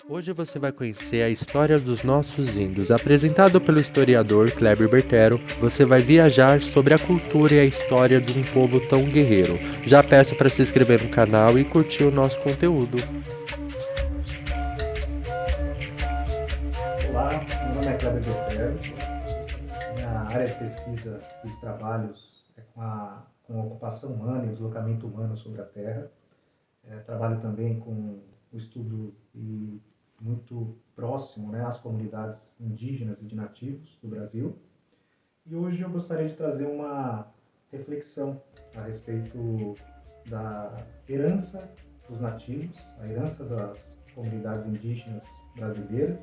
Hoje você vai conhecer a história dos nossos índios. Apresentado pelo historiador Kleber Bertero, você vai viajar sobre a cultura e a história de um povo tão guerreiro. Já peço para se inscrever no canal e curtir o nosso conteúdo. Olá, meu nome é Kleber Bertero. Minha área de pesquisa e de trabalhos é com a ocupação humana e o deslocamento humano sobre a Terra. Trabalho também com o estudo e muito próximo, às comunidades indígenas e de nativos do Brasil. E hoje eu gostaria de trazer uma reflexão a respeito da herança dos nativos, a herança das comunidades indígenas brasileiras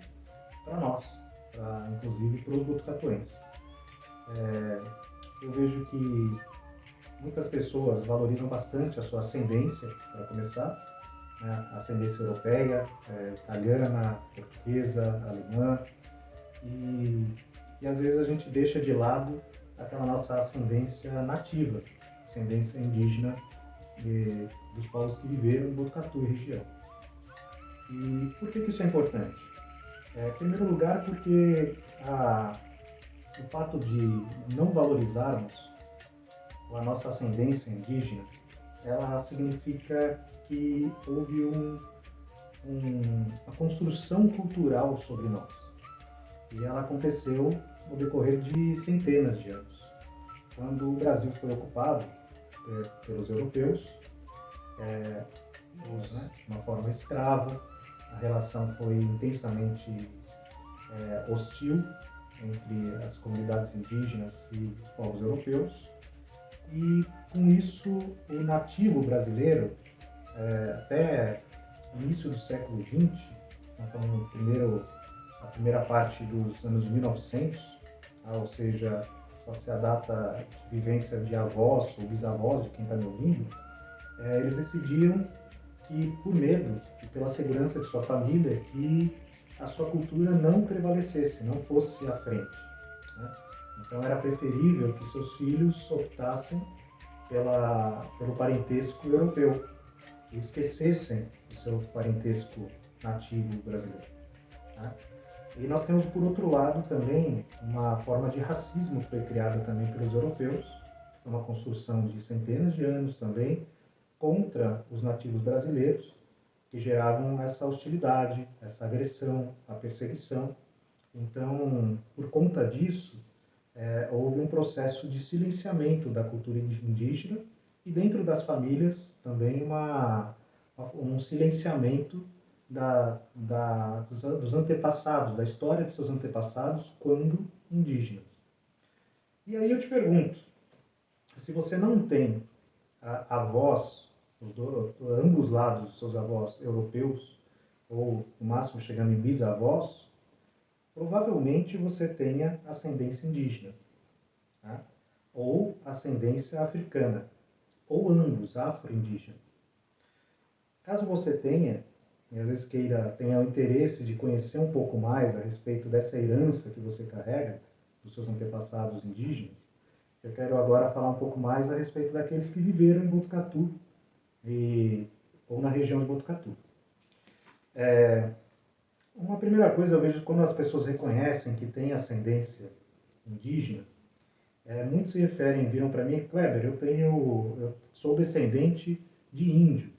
para nós, inclusive para os botucatuenses. Eu vejo que muitas pessoas valorizam bastante a sua ascendência, para começar, a ascendência europeia, italiana, portuguesa, alemã, e às vezes a gente deixa de lado aquela nossa ascendência nativa, ascendência indígena dos povos que viveram em Botucatu e região. E por que isso é importante? Em primeiro lugar, porque o fato de não valorizarmos a nossa ascendência indígena, ela significa que houve uma construção cultural sobre nós. E ela aconteceu no decorrer de centenas de anos. Quando o Brasil foi ocupado pelos europeus, de uma forma escrava, a relação foi intensamente hostil entre as comunidades indígenas e os povos europeus. E com isso, o nativo brasileiro, até o início do século XX, então a primeira parte dos anos 1900, ou seja, pode ser a data de vivência de avós ou bisavós de quem está me ouvindo, eles decidiram que, por medo e pela segurança de sua família, que a sua cultura não prevalecesse, não fosse à frente. Então era preferível que seus filhos optassem pelo parentesco europeu e esquecessem o seu parentesco nativo brasileiro. E nós temos, por outro lado, também uma forma de racismo que foi criada também pelos europeus, uma construção de centenas de anos também, contra os nativos brasileiros, que geravam essa hostilidade, essa agressão, a perseguição. Então, por conta disso, houve um processo de silenciamento da cultura indígena e dentro das famílias também um silenciamento dos antepassados, da história de seus antepassados quando indígenas. E aí eu te pergunto, se você não tem avós, ambos lados dos seus avós europeus, ou no máximo chegando em bisavós, provavelmente você tenha ascendência indígena, ou ascendência africana, ou ambos, afro-indígena. Caso você tenha, e às vezes tenha o interesse de conhecer um pouco mais a respeito dessa herança que você carrega, dos seus antepassados indígenas, eu quero agora falar um pouco mais a respeito daqueles que viveram em Botucatu, ou na região de Botucatu. Uma primeira coisa, eu vejo quando as pessoas reconhecem que têm ascendência indígena, muitos viram para mim, Kleber, eu sou descendente de índio,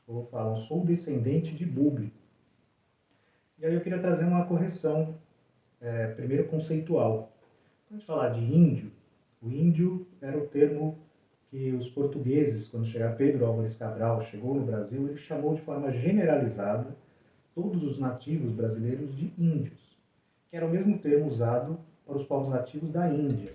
ou falam, sou descendente de bugre. E aí eu queria trazer uma correção, primeiro conceitual. Quando a gente falar de índio, o índio era o termo que os portugueses, quando Pedro Álvares Cabral chegou no Brasil, ele chamou de forma generalizada todos os nativos brasileiros de índios, que era o mesmo termo usado para os povos nativos da Índia.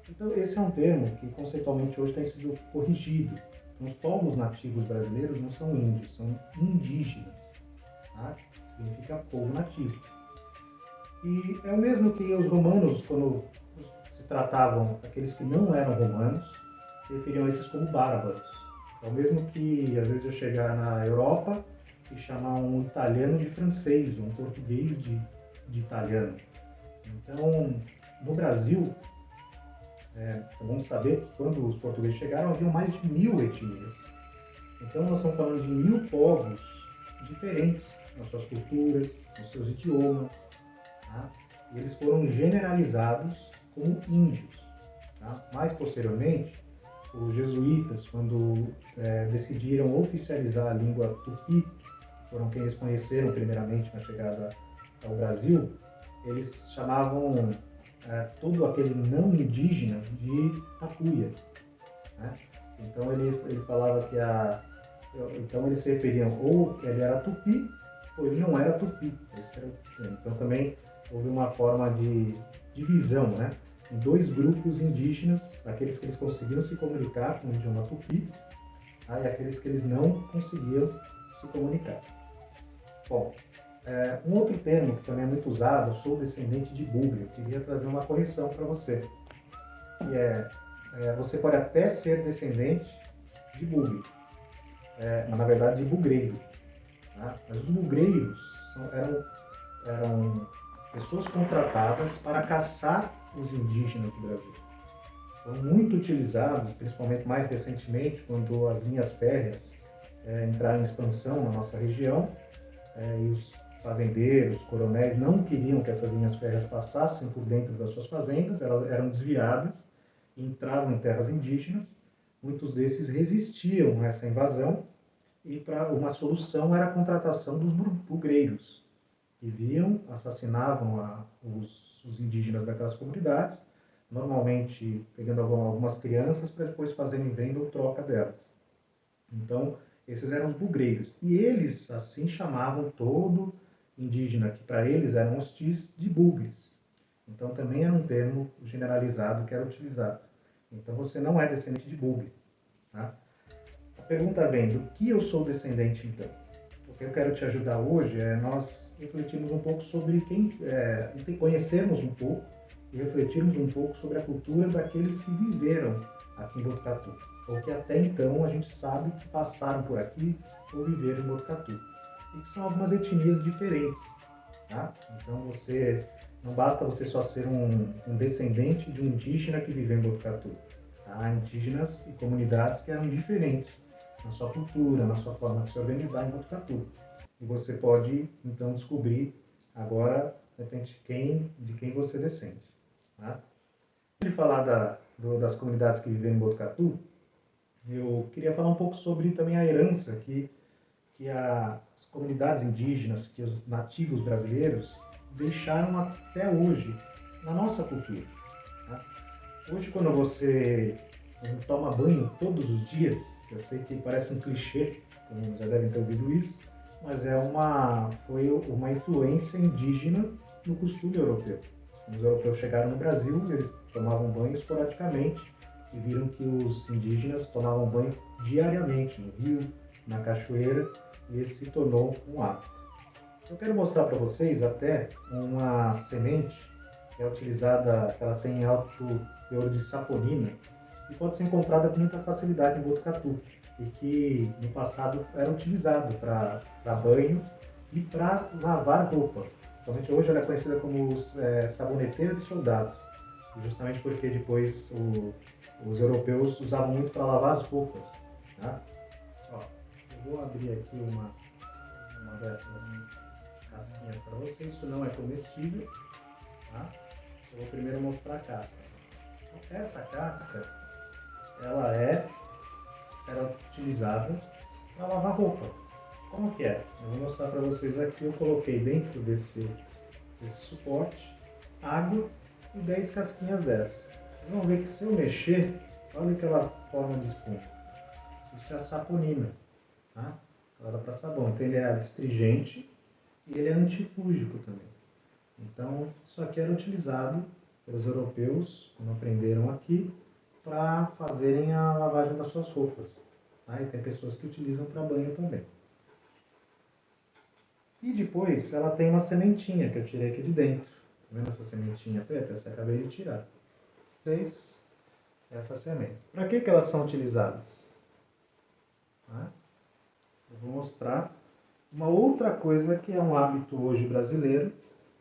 Então esse é um termo que conceitualmente hoje tem sido corrigido. Então, os povos nativos brasileiros não são índios, são indígenas, que significa povo nativo. E é o mesmo que os romanos, quando se tratavam daqueles que não eram romanos, se referiam a esses como bárbaros. É o mesmo que, às vezes, eu chegar na Europa e chamar um italiano de francês, um português de italiano. Então, no Brasil, vamos saber que quando os portugueses chegaram, havia mais de 1000 etnias. Então, nós estamos falando de 1000 povos diferentes nas suas culturas, nos seus idiomas, tá? E eles foram generalizados como índios. Tá? Mais posteriormente, os jesuítas, quando decidiram oficializar a língua tupi, foram quem eles conheceram primeiramente na chegada ao Brasil, eles chamavam todo aquele não indígena de tapuia. Né? Então ele falava que então eles se referiam ou ele era tupi ou ele não era tupi. Então também houve uma forma de divisão, né? Em dois grupos indígenas, aqueles que eles conseguiam se comunicar com o idioma tupi, tá? E aqueles que eles não conseguiam se comunicar. Bom, um outro termo que também é muito usado, eu sou descendente de bugre. Eu queria trazer uma correção para você, que você pode até ser descendente de bugre, mas na verdade de bugreiro. Tá? Mas os bugreiros eram pessoas contratadas para caçar os indígenas do Brasil. Foram muito utilizados, principalmente mais recentemente, quando as linhas férreas entraram em expansão na nossa região, e os fazendeiros, coronéis não queriam que essas linhas férreas passassem por dentro das suas fazendas, elas eram desviadas e entravam em terras indígenas. Muitos desses resistiam a essa invasão e para uma solução era a contratação dos bugreiros, que viam, assassinavam os indígenas daquelas comunidades, normalmente pegando algumas crianças para depois fazerem venda ou troca delas. Então, esses eram os bugreiros. E eles, assim, chamavam todo indígena, que para eles eram hostis, de bugres. Então, também era um termo generalizado que era utilizado. Então, você não é descendente de bugre. Tá? A pergunta vem, do que eu sou descendente, então? O que eu quero te ajudar hoje é nós refletirmos um pouco sobre conhecermos um pouco e refletirmos um pouco sobre a cultura daqueles que viveram aqui em Botucatu, ou que até então a gente sabe que passaram por aqui ou viveram em Botucatu, e que são algumas etnias diferentes. Tá? Então não basta você só ser um descendente de um indígena que viveu em Botucatu. Há indígenas e comunidades que eram diferentes na sua cultura, na sua forma de se organizar em Botucatu. E você pode, então, descobrir agora, de repente, de quem você descende. Tá? Antes de falar das comunidades que vivem em Botucatu, eu queria falar um pouco sobre também a herança que as comunidades indígenas, que os nativos brasileiros deixaram até hoje na nossa cultura. Tá? Hoje, quando você toma banho todos os dias, eu sei que parece um clichê, então já devem ter ouvido isso, mas foi uma influência indígena no costume europeu. Quando os europeus chegaram no Brasil, eles tomavam banho esporadicamente e viram que os indígenas tomavam banho diariamente no rio, na cachoeira, e esse se tornou um hábito. Eu quero mostrar para vocês até uma semente que é utilizada, ela tem alto teor de saponina, e pode ser encontrada com muita facilidade em Botucatu, e que no passado era utilizado para banho e para lavar roupa. Somente hoje ela é conhecida como saboneteira de soldado, justamente porque depois os europeus usavam muito para lavar as roupas. Tá? Ó, eu vou abrir aqui uma dessas casquinhas para vocês. Isso não é comestível. Tá? Eu vou primeiro mostrar a casca. Então, essa casca ela era utilizada para lavar roupa. Como que é? Eu vou mostrar para vocês aqui. Eu coloquei dentro desse suporte água e 10 casquinhas dessas. Vocês vão ver que se eu mexer, olha aquela forma de espuma. Isso é a saponina. Tá? Ela dá para sabão. Então ele é astringente e ele é antifúngico também. Então isso aqui era utilizado pelos europeus, quando aprenderam aqui, para fazerem a lavagem das suas roupas. Tá? E tem pessoas que utilizam para banho também. E depois ela tem uma sementinha que eu tirei aqui de dentro. Tá vendo essa sementinha preta? Essa eu acabei de tirar. Essas sementes. Para que elas são utilizadas? Tá? Eu vou mostrar uma outra coisa que é um hábito hoje brasileiro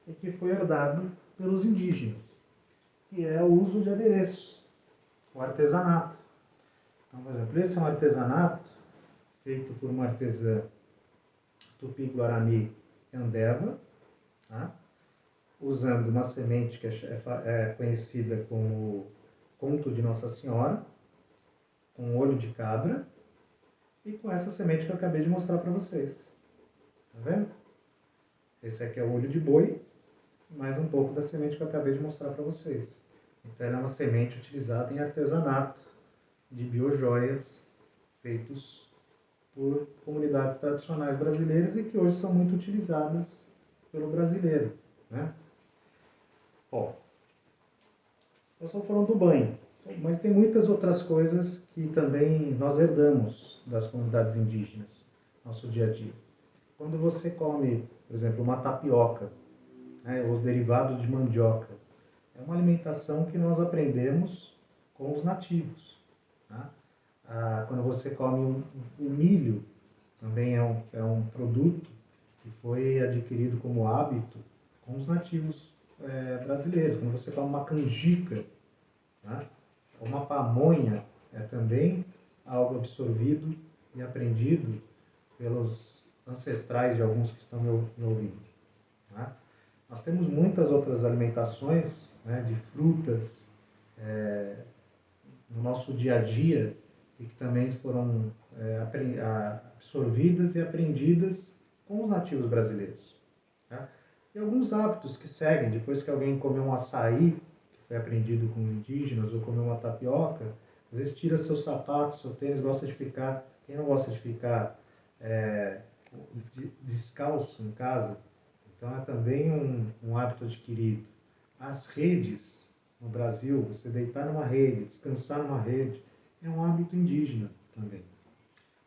e que foi herdado pelos indígenas, que é o uso de adereços, o artesanato. Então, por exemplo, esse é um artesanato feito por uma artesã Tupi-Guarani Andeva, tá? Usando uma semente que é conhecida como Conto de Nossa Senhora, com olho de cabra, e com essa semente que eu acabei de mostrar para vocês. Tá vendo? Esse aqui é o olho de boi, mais um pouco da semente que eu acabei de mostrar para vocês. Então ela é uma semente utilizada em artesanato de biojoias feitos por comunidades tradicionais brasileiras e que hoje são muito utilizadas pelo brasileiro, né? Bom, nós estamos falando do banho, mas tem muitas outras coisas que também nós herdamos das comunidades indígenas no nosso dia a dia. Quando você come, por exemplo, uma tapioca, né, os derivados de mandioca, é uma alimentação que nós aprendemos com os nativos. Tá? Quando você come o milho, também é um produto que foi adquirido como hábito com os nativos brasileiros. Quando você come uma canjica, tá? Uma pamonha, é também algo absorvido e aprendido pelos ancestrais de alguns que estão me ouvindo. Tá? Nós temos muitas outras alimentações, né, de frutas no nosso dia a dia e que também foram absorvidas e aprendidas com os nativos brasileiros. Tá? E alguns hábitos que seguem, depois que alguém comeu um açaí, que foi aprendido com indígenas, ou comeu uma tapioca, às vezes tira seu sapato, seu tênis, gosta de ficar, quem não gosta de ficar descalço em casa? Então é também um hábito adquirido. As redes no Brasil, você deitar numa rede, descansar numa rede, é um hábito indígena também.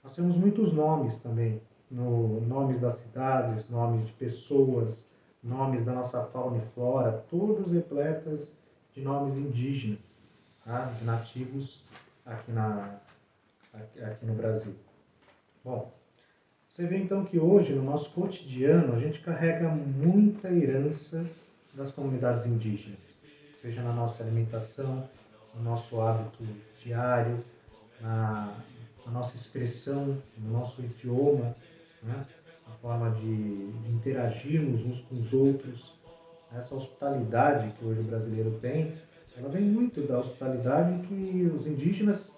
Nós temos muitos nomes também, nomes das cidades, nomes de pessoas, nomes da nossa fauna e flora, todas repletas de nomes indígenas, tá? De nativos aqui no Brasil. Bom, você vê então que hoje, no nosso cotidiano, a gente carrega muita herança das comunidades indígenas, seja na nossa alimentação, no nosso hábito diário, na nossa expressão, no nosso idioma, né? A forma de interagirmos uns com os outros. Essa hospitalidade que hoje o brasileiro tem, ela vem muito da hospitalidade que os indígenas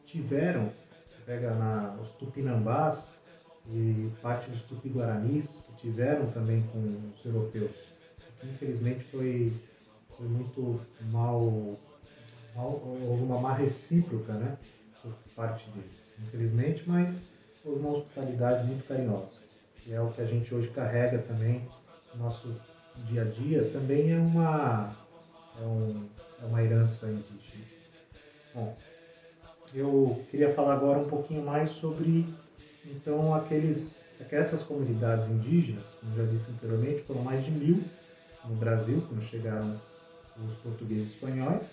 tiveram. Você pega os tupinambás e parte dos tupi-guaranis, que tiveram também com os europeus. Infelizmente foi muito houve uma má recíproca, né, por parte deles. Infelizmente, mas houve uma hospitalidade muito carinhosa. E é o que a gente hoje carrega também no nosso dia a dia, também é uma herança indígena. Bom, eu queria falar agora um pouquinho mais sobre, então, essas comunidades indígenas, como já disse anteriormente, foram mais de 1000 no Brasil, quando chegaram os portugueses e espanhóis,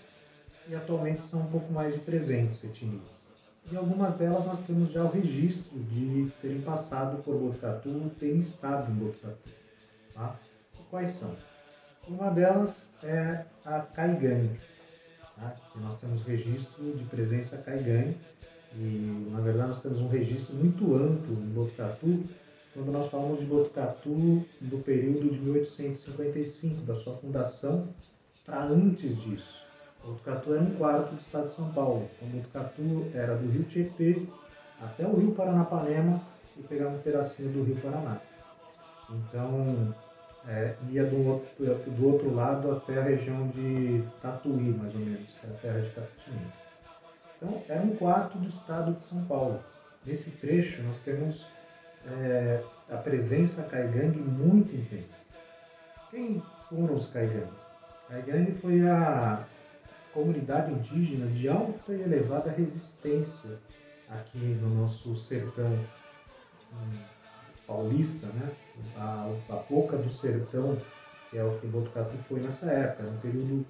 e atualmente são um pouco mais de 300 etnias. E algumas delas nós temos já o registro de terem passado por Botucatu, terem estado em Botucatu. Tá? E quais são? Uma delas é a Caigangue, tá? E nós temos registro de presença caigangue, e na verdade nós temos um registro muito amplo em Botucatu, quando nós falamos de Botucatu do período de 1855, da sua fundação, para antes disso. Botucatu era um quarto do estado de São Paulo. Então, Botucatu era do rio Tietê até o rio Paranapanema e pegava um pedacinho do rio Paraná. Então, ia do outro lado até a região de Tatuí, mais ou menos, que era a terra de Capitinga. Então, era um quarto do estado de São Paulo. Nesse trecho, nós temos a presença caigangue muito intensa. Quem foram os caigangue? Caigangue foi a comunidade indígena de alta e elevada resistência aqui no nosso sertão paulista, né? A boca do sertão, que é o que Botucatu foi nessa época.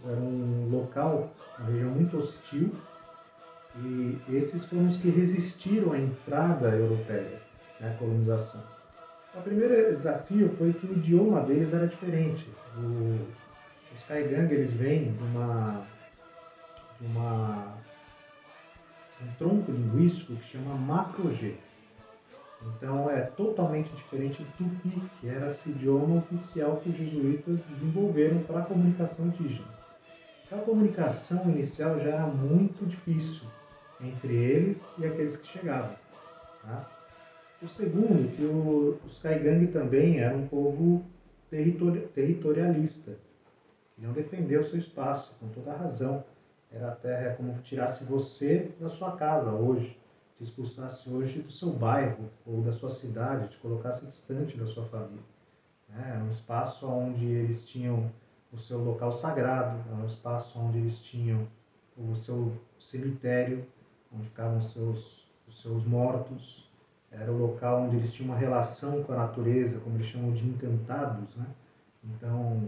Era um local, uma região muito hostil, e esses foram os que resistiram à entrada europeia, né, à colonização. O primeiro desafio foi que o idioma deles era diferente. Os caigangue, eles vêm de um tronco linguístico que chama macro-G. Então é totalmente diferente do tupi, que era esse idioma oficial que os jesuítas desenvolveram para a comunicação indígena. A comunicação inicial já era muito difícil entre eles e aqueles que chegavam. Tá? O segundo, que os Caigangue também eram um povo territorialista. Queriam defender o seu espaço, com toda a razão. Era até como tirasse você da sua casa hoje, te expulsasse hoje do seu bairro ou da sua cidade, te colocasse distante da sua família. Era um espaço onde eles tinham o seu local sagrado, era um espaço onde eles tinham o seu cemitério, onde ficavam os seus mortos. Era o local onde eles tinham uma relação com a natureza, como eles chamam de encantados, né? Então,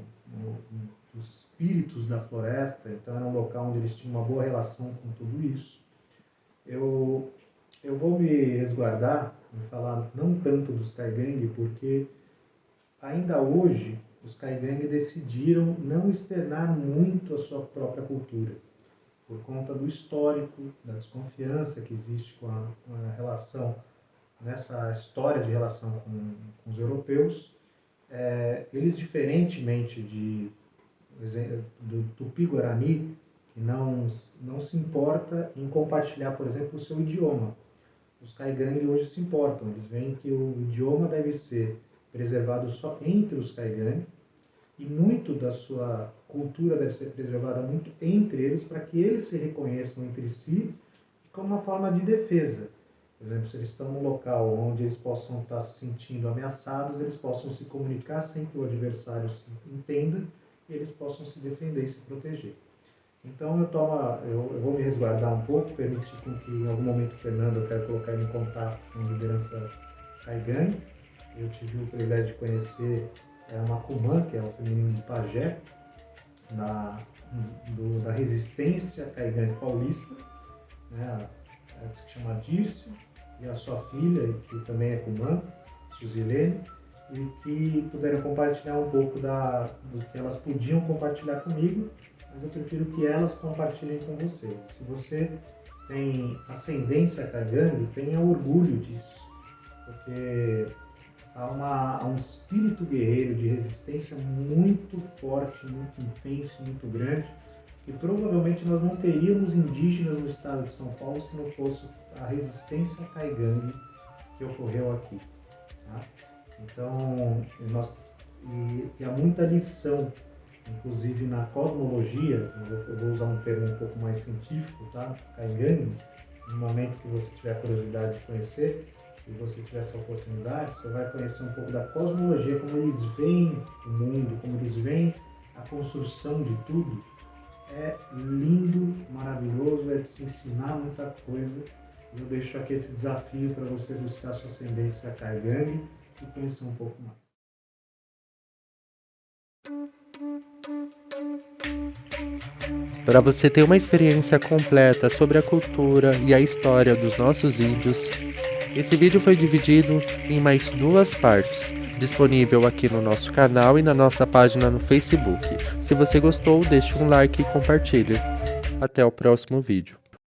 os espíritos da floresta, então era um local onde eles tinham uma boa relação com tudo isso. Eu vou me resguardar em falar não tanto dos Caigangue, porque ainda hoje os Caigangue decidiram não externar muito a sua própria cultura, por conta do histórico, da desconfiança que existe com a relação, nessa história de relação com os europeus. Eles, diferentemente do Tupi-Guarani, que não se importa em compartilhar, por exemplo, o seu idioma. Os Caigangue hoje se importam, eles veem que o idioma deve ser preservado só entre os Caigangue, e muito da sua cultura deve ser preservada muito entre eles, para que eles se reconheçam entre si como uma forma de defesa. Por exemplo, se eles estão num local onde eles possam estar se sentindo ameaçados, eles possam se comunicar sem que o adversário se entenda, e eles possam se defender e se proteger. Então eu vou me resguardar um pouco, permitir com que em algum momento o Fernando, eu quero colocar ele em contato com lideranças Caigangue. Eu tive o privilégio de conhecer a Macumã, que é o feminino de Pajé, da resistência Caigangue paulista, né? Que se chama Dirce, e a sua filha, que também é Cumã, Suzilene, e que puderam compartilhar um pouco do que elas podiam compartilhar comigo, mas eu prefiro que elas compartilhem com você. Se você tem ascendência Caigangue, tenha orgulho disso, porque há um espírito guerreiro de resistência muito forte, muito intenso, muito grande, e provavelmente nós não teríamos indígenas no estado de São Paulo se não fosse a resistência Caigangue que ocorreu aqui. Tá? Então, há muita lição, inclusive na cosmologia, eu vou usar um termo um pouco mais científico, tá? Caigangue, no momento que você tiver curiosidade de conhecer, e você tiver essa oportunidade, você vai conhecer um pouco da cosmologia, como eles veem o mundo, como eles veem a construção de tudo. É lindo, maravilhoso, é de se ensinar muita coisa. Eu deixo aqui esse desafio para você buscar sua ascendência Caigangue e conhecer um pouco mais. Para você ter uma experiência completa sobre a cultura e a história dos nossos índios, esse vídeo foi dividido em mais 2 partes, disponível aqui no nosso canal e na nossa página no Facebook. Se você gostou, deixe um like e compartilhe. Até o próximo vídeo.